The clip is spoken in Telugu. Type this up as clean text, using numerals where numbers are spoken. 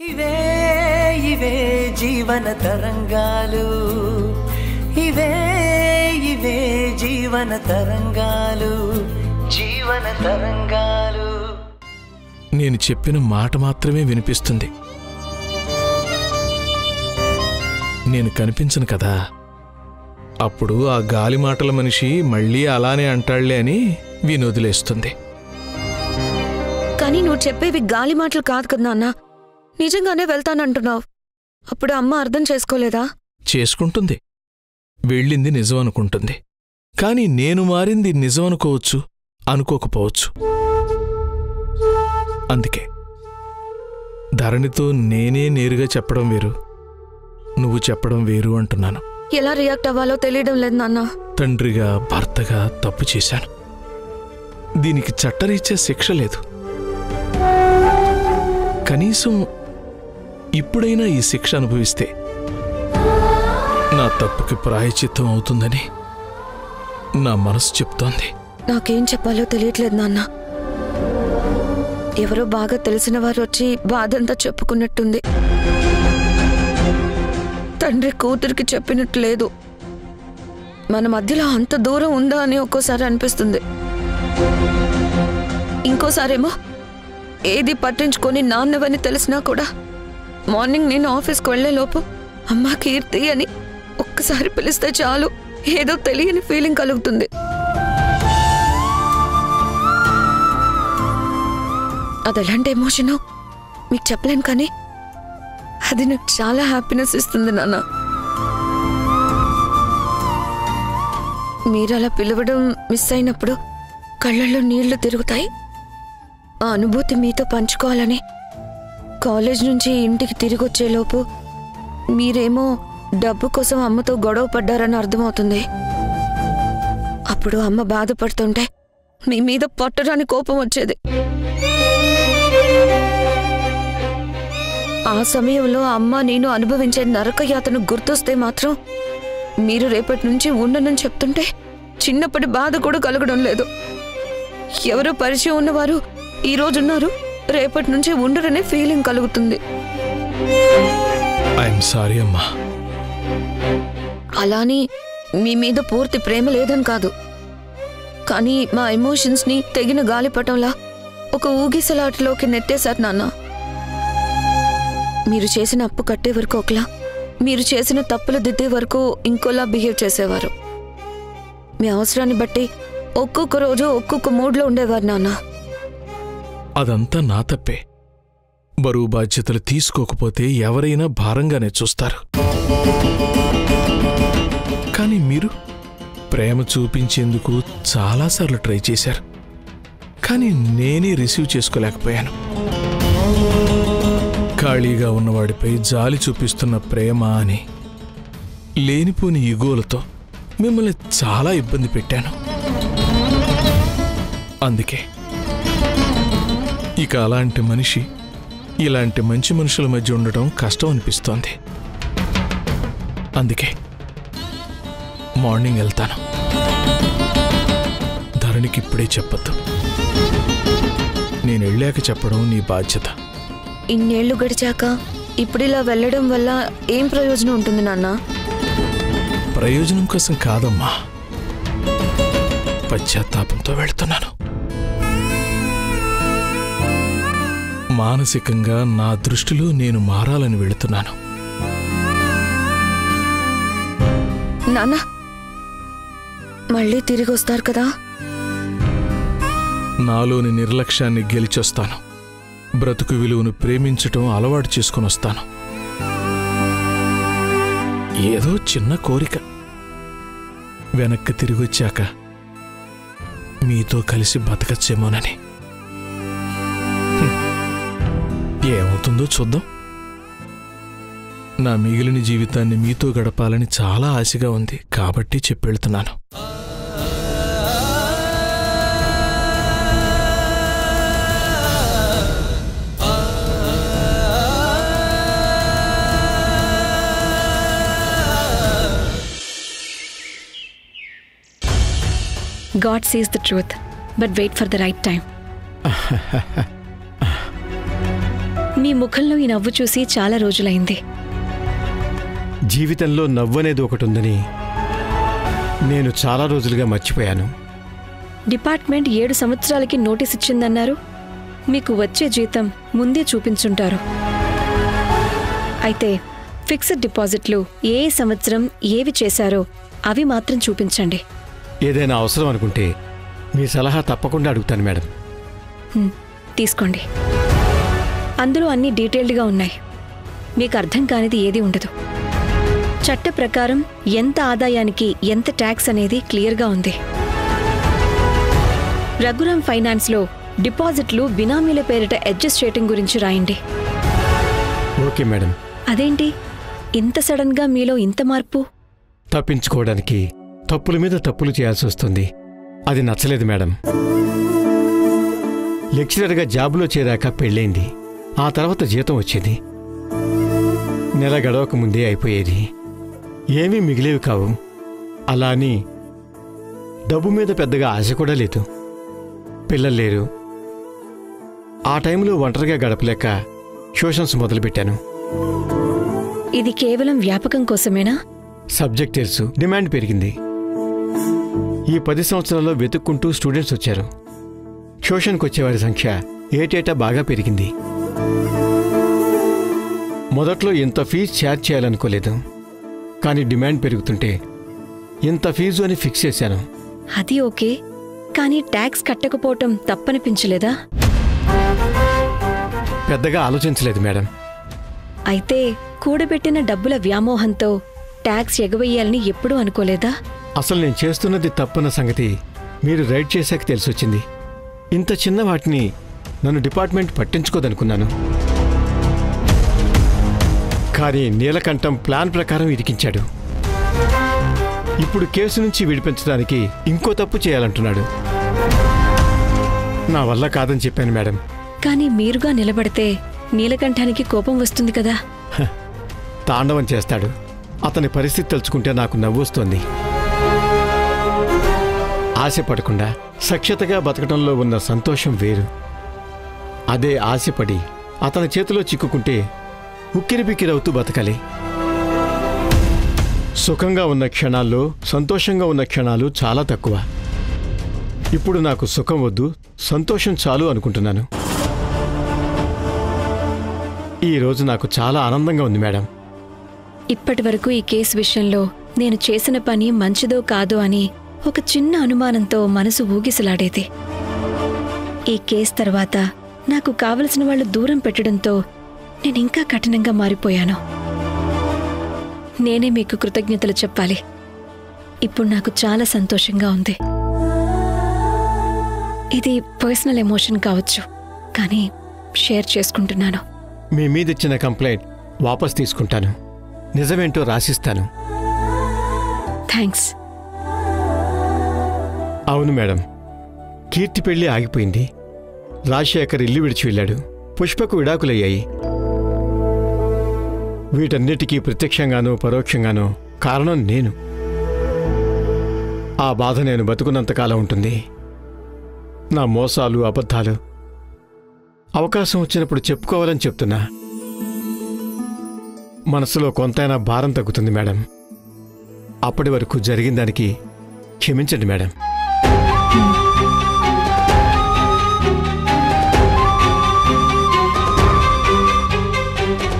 ఇవే ఇవే జీవన తరంగాలు, ఇవే ఇవే జీవన తరంగాలు, జీవన తరంగాలు. నేను చెప్పిన మాట మాత్రమే వినిపిస్తుంది. నేను కనిపించను కదా. అప్పుడు ఆ గాలి మాటల మనిషి మళ్ళీ అలానే అంటాళ్లే అని వినొదిలేస్తుంది. కానీ నువ్వు చెప్పేవి గాలి మాటలు కాదు కదా నాన్న, నిజంగానే వెళ్తానంటున్నావు. అప్పుడు అమ్మ అర్థం చేసుకోలేదా? చేసుకుంటుంది. వెళ్ళింది నిజం అనుకుంటుంది. కాని నేను మారింది నిజం అనుకోవచ్చు, అనుకోకపోవచ్చు. అందుకే ధరణితో నేనే నేరుగా చెప్పడం వేరు, నువ్వు చెప్పడం వేరు అంటున్నాను. ఎలా రియాక్ట్ అవ్వాలో తెలియడం లేదు నాన్న. తండ్రిగా భర్తగా తప్పు చేశాను. దీనికి చట్టరీత్యా శిక్ష లేదు. కనీసం ఇప్పుడైనా ఈ శిక్ష అనుభవిస్తే నా తప్పుకి ప్రాయశ్చిత్తం అవుతుందని నా మనసు చెప్తోంది. నాకేం చెప్పాలో తెలియట్లేదు నాన్న. ఎవరో బాగా తెలిసిన వారు వచ్చి బాధంతా చెప్పుకున్నట్టుంది. తండ్రి కూతురికి చెప్పినట్టు లేదు. మన మధ్యలో అంత దూరం ఉందా అని ఒక్కోసారి అనిపిస్తుంది. ఇంకోసారేమో ఏది పట్టించుకొని నాన్నవని తెలిసినా కూడా మార్నింగ్ నేను ఆఫీస్కి వెళ్లేలోపు అమ్మా కీర్తి అని ఒక్కసారి పిలిస్తే చాలు ఏదో తెలియని ఫీలింగ్ కలుగుతుంది. అది ఎలాంటి ఎమోషనో మీకు చెప్పలేను, కానీ అది నాకు చాలా హ్యాపీనెస్ ఇస్తుంది నాన్న. మీరు అలా పిలవడం మిస్ అయినప్పుడు కళ్ళల్లో నీళ్లు తిరుగుతాయి. ఆ అనుభూతి మీతో పంచుకోవాలని కాలేజ్ నుంచి ఇంటికి తిరిగి వచ్చేలోపు మీరేమో డబ్బు కోసం అమ్మతో గొడవ పడ్డారని అర్థమవుతుంది. అప్పుడు అమ్మ బాధపడుతుంటే మీ మీద పట్టరాని కోపం వచ్చేది. ఆ సమయంలో అమ్మ నేను అనుభవించే నరకయాతను గుర్తొస్తే మాత్రం మీరు రేపటి నుంచి ఉండనని చెప్తుంటే చిన్నప్పటి బాధ కూడా కలగడం లేదు. ఎవరో పరిచయం ఉన్నవారు ఈ రోజున్నారు, రేపటి నుంచి ఉండరనే ఫీలింగ్ కలుగుతుంది. ఐఎమ్ సారీ అమ్మా. అలాని మీ మీద పూర్తి ప్రేమ లేదని కాదు, కానీ మా ఎమోషన్స్ని తెగిన గాలిపటంలా ఒక ఊగిసలాటలోకి నెట్టేశారు నాన్న. మీరు చేసిన అప్పు కట్టే వరకు ఒకలా, మీరు చేసిన తప్పులు దిద్దే వరకు ఇంకోలా బిహేవ్ చేసేవారు. మీ అవసరాన్ని బట్టి ఒక్కొక్క రోజు ఒక్కొక్క మూడ్లో ఉండేవారు నాన్న. అదంతా నా తప్పే. బరువు బాధ్యతలు తీసుకోకపోతే ఎవరైనా భారంగానే చూస్తారు. కానీ మీరు ప్రేమ చూపించేందుకు చాలాసార్లు ట్రై చేశారు. కానీ నేనే రిసీవ్ చేసుకోలేకపోయాను. ఖాళీగా ఉన్నవాడిపై జాలి చూపిస్తున్న ప్రేమ అని లేనిపోని ఇగోలతో మిమ్మల్ని చాలా ఇబ్బంది పెట్టాను. అందుకే ఇక అలాంటి మనిషి ఇలాంటి మంచి మనుషుల మధ్య ఉండటం కష్టం అనిపిస్తోంది. అందుకే మార్నింగ్ వెళ్తాను. ధరణికి ఇప్పుడే చెప్పొద్దు. నేను వెళ్ళాక చెప్పడం నీ బాధ్యత. ఇన్నేళ్లు గడిచాక ఇప్పుడిలా వెళ్ళడం వల్ల ఏం ప్రయోజనం ఉంటుంది నాన్న? ప్రయోజనం కోసం కాదమ్మా, పశ్చాత్తాపంతో వెళ్తున్నాను. మానసికంగా నా దృష్టిలో నేను మారాలని వెళుతున్నాను. నాన్న మళ్ళీ తిరిగి వస్తారు కదా? నాలోని నిర్లక్ష్యాన్ని గెలిచొస్తాను. బ్రతుకు విలువను ప్రేమించటం అలవాటు చేసుకుని వస్తాను. ఏదో చిన్న కోరిక, వెనక్కి తిరిగొచ్చాక మీతో కలిసి బతకచ్చేమోనని. ఏమవుతుందో చూద్దాం. నా మిగిలిన జీవితాన్ని మీతో గడపాలని చాలా ఆశగా ఉంది కాబట్టి చెప్పెళ్తున్నాను. God says the truth, but wait for the right time. మీ ముఖంలో ఈ నవ్వు చూసి చాలా రోజులైంది. జీవితంలో నవ్వనేది ఒకటి ఉందని నేను చాలా రోజులుగా మర్చిపోయాను. డిపార్ట్మెంట్ 7 సంవత్సరాలకి నోటీస్ ఇచ్చిందన్నారు. మీకు వచ్చే జీతం ముందే చూపించుంటారు. అయితే ఫిక్స్డ్ డిపాజిట్లు ఏ సంవత్సరం ఏవి చేశారో అవి మాత్రం చూపించండి. ఏదైనా అవసరం అనుకుంటే మీ సలహా తప్పకుండా అడుగుతాను మేడం. తీసుకోండి. అందులో అన్ని డీటెయిల్డ్గా ఉన్నాయి. మీకు అర్థం కానిది ఏది ఉండదు. చట్ట ప్రకారం ఎంత ఆదాయానికి ఎంత ట్యాక్స్ అనేది క్లియర్గా ఉంది. రఘురాం ఫైనాన్స్లో డిపాజిట్లు బినామీల పేరిట అడ్జస్ట్ చేయటం గురించి రాయండి. Okay madam. అదేంటి ఇంత సడన్గా మీలో ఇంత మార్పు? తప్పించుకోవడానికి తప్పుల మీద తప్పులు చేయాల్సి వస్తుంది. అది నచ్చలేదు మేడం. లెక్చరర్గా జాబులో చేరాక పెళ్ళైంది. ఆ తర్వాత జీతం వచ్చేది. నెల గడవక ముందే అయిపోయేది. ఏమీ మిగిలేవి కావు. అలా అని డబ్బు మీద పెద్దగా ఆశ కూడా లేదు. పిల్లలు లేరు. ఆ టైంలో ఒంటరిగా గడపలేక ట్యూషన్స్ మొదలుపెట్టాను. ఇది కేవలం వ్యాపకం కోసమేనా? సబ్జెక్ట్ తెలుసు, డిమాండ్ పెరిగింది. ఈ 10 సంవత్సరాల్లో వెతుక్కుంటూ స్టూడెంట్స్ వచ్చారు. ట్యూషన్కి వచ్చేవారి సంఖ్య ఏటేటా బాగా పెరిగింది. మొదట్లో ఇంత ఫీజు ఛార్జ్ చేయాలనుకోలేదు. కానీ డిమాండ్ పెరుగుతుంటే ఇంత ఫీజు అని ఫిక్స్ చేశాను. అది ఓకే, కానీ ట్యాక్స్ కట్టకపోవటం తప్పనిపించలేదా? పెద్దగా ఆలోచించలేదు మేడం. అయితే కూడబెట్టిన డబ్బుల వ్యామోహంతో ట్యాక్స్ ఎగవేయాలని ఎప్పుడూ అనుకోలేదా? అసలు నేను చేస్తున్నది తప్పన్న సంగతి మీరు రైడ్ చేశాక తెలిసొచ్చింది. ఇంత చిన్న వాటిని నన్ను డిపార్ట్మెంట్ పట్టించుకోదనుకున్నాను. కానీ నీలకంఠం ప్లాన్ ప్రకారం ఇరికించాడు. ఇప్పుడు కేసు నుంచి విడిపించడానికి ఇంకో తప్పు చేయాలంటున్నాడు. నా వల్ల కాదని చెప్పాను మేడం. కానీ మీరుగా నిలబడితే నీలకంఠానికి కోపం వస్తుంది కదా? తాండవం చేస్తాడు. అతని పరిస్థితి తలుచుకుంటే నాకు నవ్వొస్తోంది. ఆశపడకుండా సఖ్యతగా బతకడంలో ఉన్న సంతోషం వేరు. అదే ఆశపడి అతని చేతిలో చిక్కుకుంటే ఉక్కిరిబిక్కిరవుతూ బతకాలి. సుఖంగా ఉన్న క్షణాల్లో సంతోషంగా ఉన్న క్షణాలు చాలా తక్కువ. ఇప్పుడు నాకు సుఖం వద్దు, సంతోషం చాలు అనుకుంటున్నాను. ఈరోజు నాకు చాలా ఆనందంగా ఉంది మేడం. ఇప్పటివరకు ఈ కేసు విషయంలో నేను చేసిన పని మంచిదో కాదో అని ఒక చిన్న అనుమానంతో మనసు ఊగిసలాడేది. ఈ కేసు తర్వాత నాకు కావలసిన వాళ్ళు దూరం పెట్టడంతో నేనింకా కఠినంగా మారిపోయాను. నేనే మీకు కృతజ్ఞతలు చెప్పాలి. ఇప్పుడు నాకు చాలా సంతోషంగా ఉంది. ఇది పర్సనల్ ఎమోషన్ కావచ్చు, కానీ షేర్ చేసుకుంటున్నాను. మీ మీదిచ్చిన కంప్లైంట్ వాపస్ తీసుకుంటాను. నిజమేంటో రాసిస్తాను. థ్యాంక్స్. అవును మేడం, కీర్తి పెళ్లి ఆగిపోయింది. రాజశేఖర్ ఇల్లు విడిచి వెళ్ళాడు. పుష్పకు విడాకులయ్యాయి. వీటన్నిటికీ ప్రత్యక్షంగానో పరోక్షంగానో కారణం నేను. ఆ బాధ నేను బతుకున్నంతకాలం ఉంటుంది. నా మోసాలు, అబద్ధాలు అవకాశం వచ్చినప్పుడు చెప్పుకోవాలని చెప్తున్నా. మనసులో కొంతైనా భారం తగ్గుతుంది మేడం. అప్పటి వరకు జరిగిన దానికి క్షమించండి మేడం.